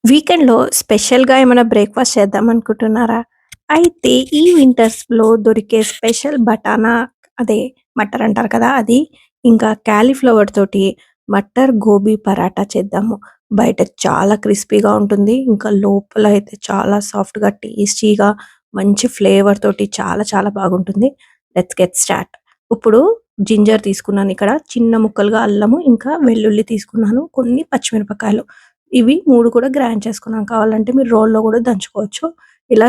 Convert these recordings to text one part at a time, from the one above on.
వీకెండ్‌లో స్పెషల్‌గా ఏమైనా బ్రేక్‌ఫాస్ట్ చేద్దామనుకుంటున్నారా? అయితే ఈ వింటర్స్‌లో దొరికే స్పెషల్ బటానా అదే మటర్ అంటారు కదా! అది ఇంకా కాలీఫ్లవర్ తోటి మటర్ గోబీ పరాటా చేద్దాము. బయట చాలా క్రిస్పీగా ఉంటుంది. ఇంకా లోపల అయితే చాలా సాఫ్ట్‌గా, టేస్టీగా మంచి ఫ్లేవర్ తోటి చాలా చాలా బాగుంటుంది. Let's get start. ఇప్పుడు జింజర్ తీసుకున్నాను ఇక్కడ. చిన్న ముక్కలుగా అల్లము, ఇంకా వెల్లుల్లి తీసుకున్నాను. కొన్ని పచ్చిమిరపకాయలు. ఇవి 3 కూడా గ్రైండ్ చేసుకున్నాను. కావాలంటే మీరు రోల్లో గూడా దంచుకోవచ్చు. ఇలా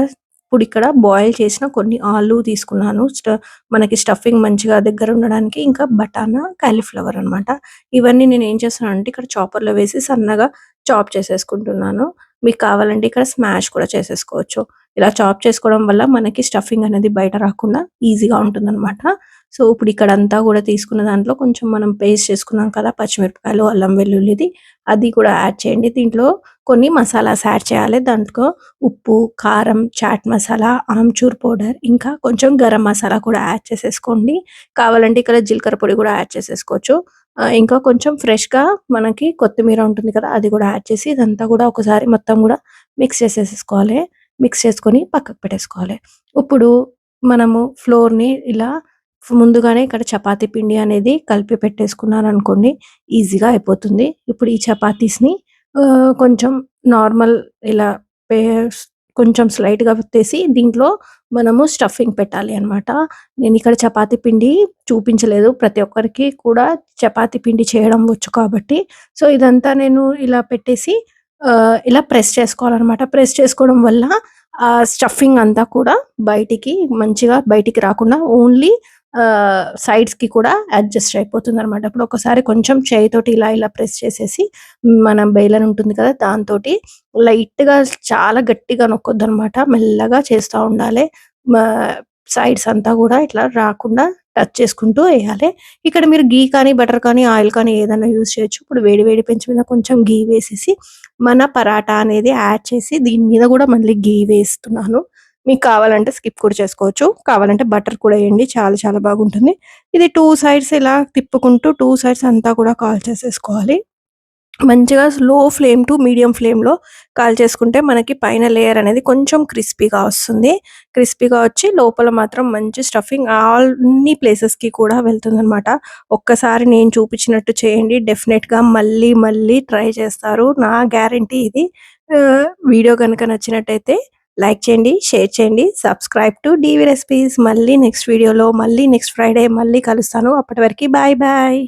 ఇప్పుడిక్కడ బాయిల్ చేసిన కొన్ని ఆలు తీసుకున్నాను. మనకి స్టఫింగ్ మంచిగా దగ్గర ఉండడానికి. ఇంకా బటానా, కాలీఫ్లవర్ అనమాట. ఇవన్నీ నేనేం చేస్తున్నానంటే ఇక్కడ చాపర్‌లో వేసి సన్నగా చాప్ చేసేసుకుంటున్నాను. మీకు కావాలంటే ఇక్కడ స్మాష్ కూడా చేసేసుకోవచ్చు. ఇలా చాప్ చేసుకోవడం వల్ల మనకి స్టఫింగ్ అనేది బయట రాకుండా ఈజీగా ఉంటుందనమాట. సో, ఇప్పుడు ఇక్కడంతా గూడా తీసుకున్న దాంట్లో కొంచెం మనం పేస్ట్ చేసుకున్నాం కదా! పచ్చిమిరపకాయలు, అల్లం వెల్లుల్లిది అది కూడా యాడ్ చేయండి. దీంట్లో కొన్ని మసాలాస్ యాడ్ చేయాలి. దాంట్లో ఉప్పు, కారం, చాట్ మసాలా, ఆమ్చూర్ పౌడర్, ఇంకా కొంచెం గరం మసాలా కూడా యాడ్ చేసేసుకోండి. కావాలంటే ఇక్కడ జీలకర్ర పొడి కూడా యాడ్ చేసేసుకోవచ్చు. ఇంకా కొంచెం ఫ్రెష్‌గా మనకి కొత్తిమీర ఉంటుంది కదా! అది కూడా యాడ్ చేసి ఇదంతా కూడా ఒకసారి మొత్తం కూడా మిక్స్ చేసేసేసుకోవాలి. మిక్స్ చేసుకొని పక్కకు పెట్టేసుకోవాలి. ఇప్పుడు మనము ఫ్లోర్‌ని ఇలా ముందుగానే ఇక్కడ చపాతీ పిండి అనేది కలిపి పెట్టేసుకున్నాననుకోండి ఈజీగా అయిపోతుంది. ఇప్పుడు ఈ చపాతీస్‌ని కొంచెం నార్మల్ ఇలా పేస్ కొంచెం స్లైట్‌గా ఒత్తేసి దీంట్లో మనము స్టఫింగ్ పెట్టాలి అనమాట. నేనిక్కడ చపాతీ పిండి చూపించలేదు. ప్రతి ఒక్కరికి కూడా చపాతీ పిండి చేయడం వచ్చు కాబట్టి. సో, ఇదంతా నేను ఇలా పెట్టేసి ఇలా ప్రెస్ చేసుకోవాలనమాట. ప్రెస్ చేసుకోవడం వల్ల ఆ స్టఫింగ్ అంతా కూడా మంచిగా బయటికి రాకుండా ఓన్లీ సైడ్స్‌కి కూడా అడ్జస్ట్ అయిపోతుందనమాట. ఇప్పుడు ఒకసారి కొంచెం చేయితోటి ఇలా ఇలా ప్రెస్ చేసేసి మన బేలన్ ఉంటుంది కదా! దాంతోటి లైట్‌గా చాలా గట్టిగా నొక్కొద్దనమాట. మెల్లగా చేస్తా ఉండాలి. మా సైడ్స్ అంతా గూడా ఇట్లా రాకుండా టచ్ చేసుకుంటూ ఎయాలి. ఇక్కడ మీరు ఘీ కానీ, బటర్ కానీ, ఆయిల్ కానీ ఏదైనా యూజ్ చేయొచ్చు. ఇప్పుడు వేడి వేడి పెంచి మీద కొంచెం ఘీ వేసేసి మన పరాటా అనేది యాడ్ చేసి దీని మీద గూడా మళ్ళీ ఘీ వేస్తున్నాను. మీకు కావాలంటే స్కిప్ కూడా చేసుకోవచ్చు. కావాలంటే బటర్ కూడా ఎయండి. చాలా చాలా బాగుంటుంది. ఇది 2 సైడ్స్ ఇలా తిప్పుకుంటూ 2 సైడ్స్ అంతా కూడా కాల్చేసేసుకోవాలి. మంచిగా స్లో ఫ్లేమ్ టు మీడియం ఫ్లేమ్‌లో కాల్చేసుకుంటే మనకి పైన లేయర్ అనేది కొంచెం క్రిస్పీగా వస్తుంది. క్రిస్పీగా వచ్చి లోపల మాత్రం మంచి స్టఫింగ్ అన్ని ప్లేసెస్‌కి కూడా వెళ్తుందనమాట. ఒక్కసారి నేను చూపించినట్టు చేయండి. డెఫినెట్‌గా మళ్ళీ మళ్ళీ ట్రై చేస్తారు. నా గ్యారంటీ ఇది. వీడియో గనుక నచ్చినట్టయితే లైక్ చేయండి, షేర్ చేయండి, సబ్స్క్రైబ్ టు డీవీ రెసిపీస్. మళ్ళీ నెక్స్ట్ వీడియోలో, మళ్ళీ నెక్స్ట్ ఫ్రైడే మళ్ళీ కలుస్తాను. అప్పటి వరకి బాయ్ బాయ్.